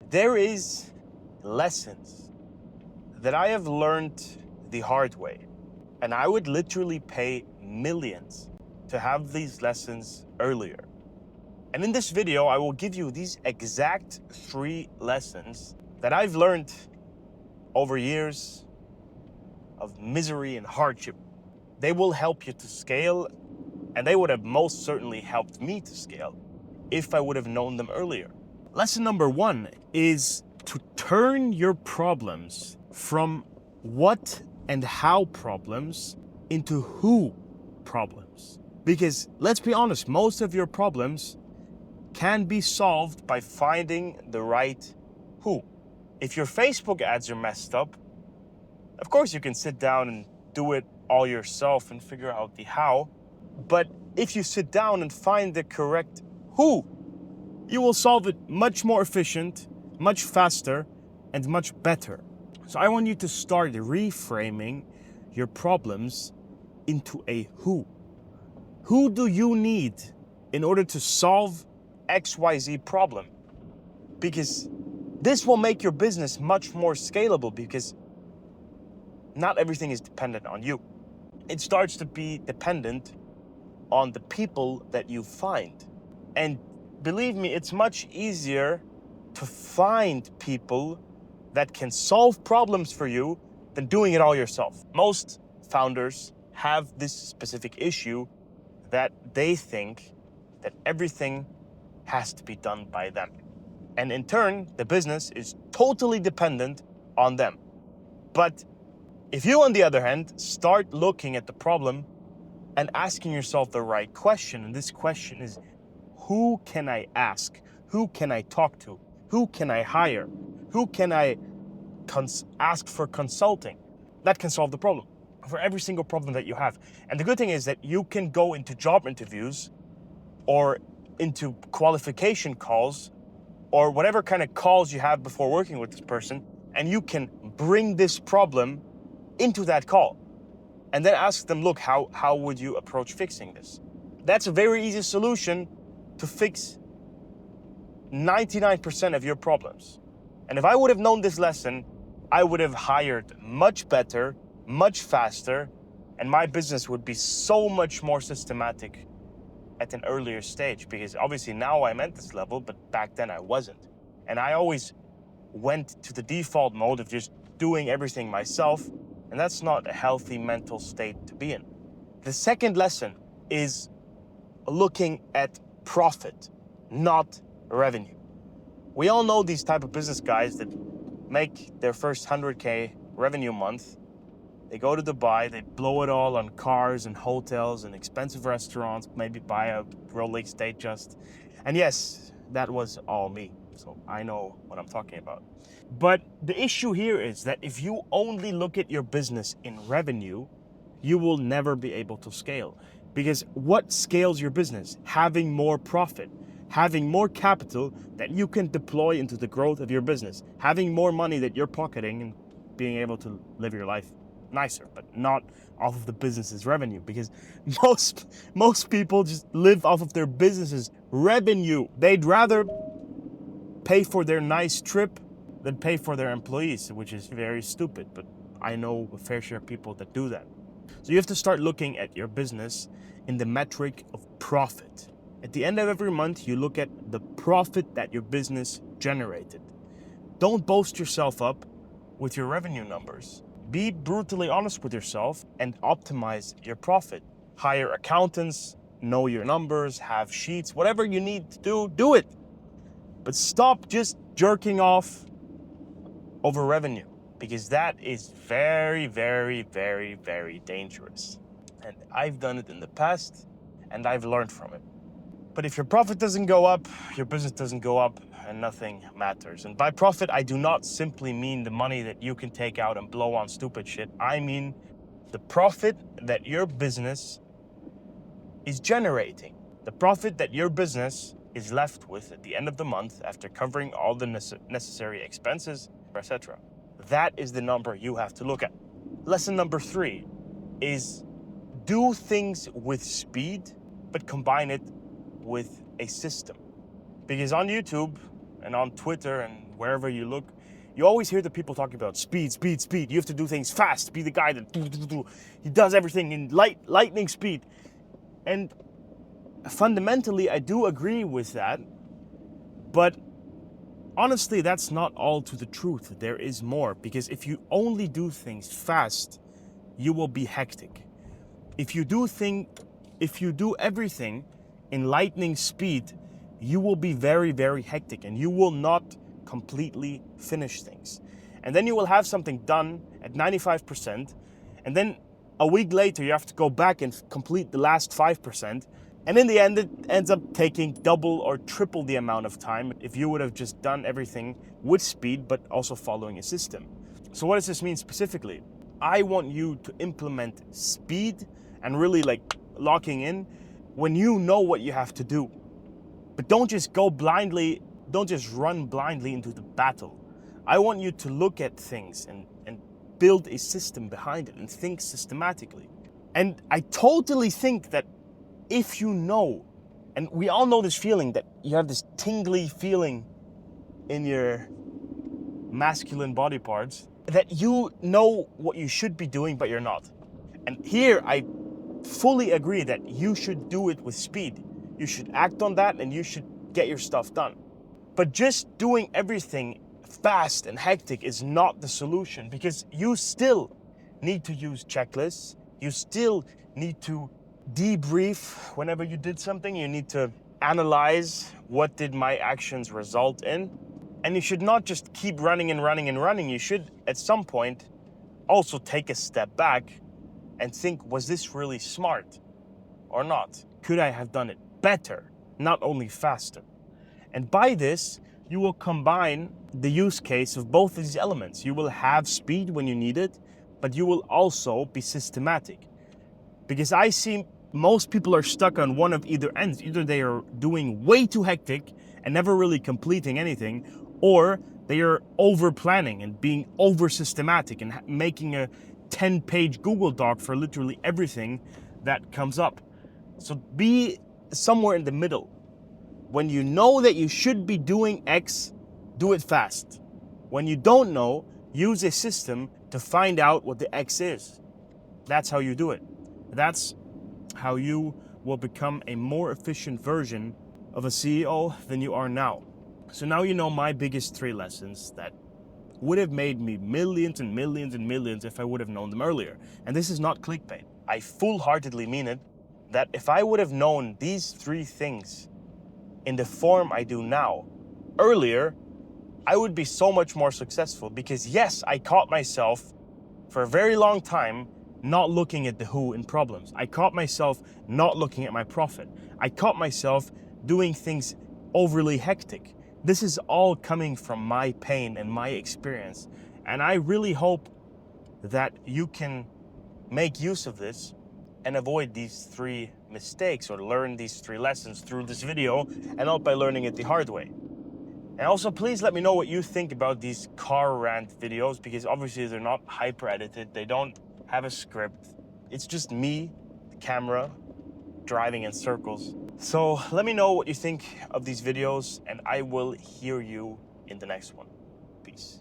There is lessons that I have learned the hard way, and I would literally pay millions to have these lessons earlier. And in this video, I will give you these exact 3 lessons that I've learned over years of misery and hardship. They will help you to scale, and they would have most certainly helped me to scale if I would have known them earlier. Lesson number 1 is to turn your problems from what and how problems into who problems. Because let's be honest, most of your problems can be solved by finding the right who. If your Facebook ads are messed up, of course you can sit down and do it all yourself and figure out the how. But if you sit down and find the correct who, you will solve it much more efficient, much faster, and much better. So I want you to start reframing your problems into a who. Who do you need in order to solve XYZ problem? Because this will make your business much more scalable, because not everything is dependent on you. It starts to be dependent on the people that you find. And believe me, it's much easier to find people that can solve problems for you than doing it all yourself. Most founders have this specific issue that they think that everything has to be done by them. And in turn, the business is totally dependent on them. But if you, on the other hand, start looking at the problem and asking yourself the right question, and this question is, who can I ask? Who can I talk to? Who can I hire? Who can I ask for consulting? That can solve the problem for every single problem that you have. And the good thing is that you can go into job interviews or into qualification calls or whatever kind of calls you have before working with this person, and you can bring this problem into that call and then ask them, look, how would you approach fixing this? That's a very easy solution to fix 99% of your problems. And if I would have known this lesson, I would have hired much better, much faster, and my business would be so much more systematic at an earlier stage, because obviously now I'm at this level, but back then I wasn't. And I always went to the default mode of just doing everything myself, and that's not a healthy mental state to be in. The second lesson is looking at profit, not revenue. We all know these type of business guys that make their first 100K revenue month. They go to Dubai, they blow it all on cars and hotels and expensive restaurants, maybe buy a Rolex Datejust. And yes, that was all me, so I know what I'm talking about. But the issue here is that if you only look at your business in revenue, you will never be able to scale. Because what scales your business? Having more profit, having more capital that you can deploy into the growth of your business, having more money that you're pocketing and being able to live your life nicer, but not off of the business's revenue, because most people just live off of their business's revenue. They'd rather pay for their nice trip than pay for their employees, which is very stupid, but I know a fair share of people that do that. So you have to start looking at your business in the metric of profit. At the end of every month, you look at the profit that your business generated. Don't boast yourself up with your revenue numbers. Be brutally honest with yourself and optimize your profit. Hire accountants, know your numbers, have sheets, whatever you need to do it. But stop just jerking off over revenue, because that is very, very, very, very dangerous. And I've done it in the past, and I've learned from it. But if your profit doesn't go up, your business doesn't go up, and nothing matters. And by profit, I do not simply mean the money that you can take out and blow on stupid shit. I mean the profit that your business is generating. The profit that your business is left with at the end of the month after covering all the necessary expenses, etc. That is the number you have to look at. Lesson number 3 is do things with speed, but combine it with a system. Because on YouTube and on Twitter and wherever you look, you always hear the people talking about speed, speed, speed. You have to do things fast. Be the guy that he does everything in lightning speed. And fundamentally, I do agree with that. But honestly, that's not all to the truth. There is more, because if you only do things fast, you will be hectic. If you do everything in lightning speed, you will be very, very hectic, and you will not completely finish things. And then you will have something done at 95%, and then a week later you have to go back and complete the last 5%. And in the end, it ends up taking double or triple the amount of time if you would have just done everything with speed, but also following a system. So what does this mean specifically? I want you to implement speed and really locking in when you know what you have to do. But don't just run blindly into the battle. I want you to look at things and build a system behind it and think systematically. And I totally think that if you know, and we all know this feeling that you have this tingly feeling in your masculine body parts, that you know what you should be doing, but you're not. And here I fully agree that you should do it with speed. You should act on that and you should get your stuff done. But just doing everything fast and hectic is not the solution, because you still need to use checklists. You still need to debrief whenever you did something. You need to analyze, what did my actions result in? And you should not just keep running and running and running. You should, at some point, also take a step back and think, was this really smart or not? Could I have done it better, not only faster? And by this, you will combine the use case of both of these elements. You will have speed when you need it, but you will also be systematic. Because I see most people are stuck on one of either ends. Either they are doing way too hectic and never really completing anything, or they are over planning and being over systematic and making a 10-page Google Doc for literally everything that comes up. So be somewhere in the middle. When you know that you should be doing X, do it fast. When you don't know, use a system to find out what the X is. That's how you do it. That's how you will become a more efficient version of a CEO than you are now. So now you know my biggest 3 lessons that would have made me millions and millions and millions if I would have known them earlier. And this is not clickbait. I full-heartedly mean it, that if I would have known these 3 things in the form I do now earlier, I would be so much more successful. Because yes, I caught myself for a very long time not looking at the who in problems. I caught myself not looking at my profit. I caught myself doing things overly hectic. This is all coming from my pain and my experience. And I really hope that you can make use of this and avoid these 3 mistakes, or learn these 3 lessons through this video, and not by learning it the hard way. And also, please let me know what you think about these car rant videos, because obviously they're not hyper edited. They don't have a script. It's just me, the camera, driving in circles. So let me know what you think of these videos, and I will hear you in the next one. Peace.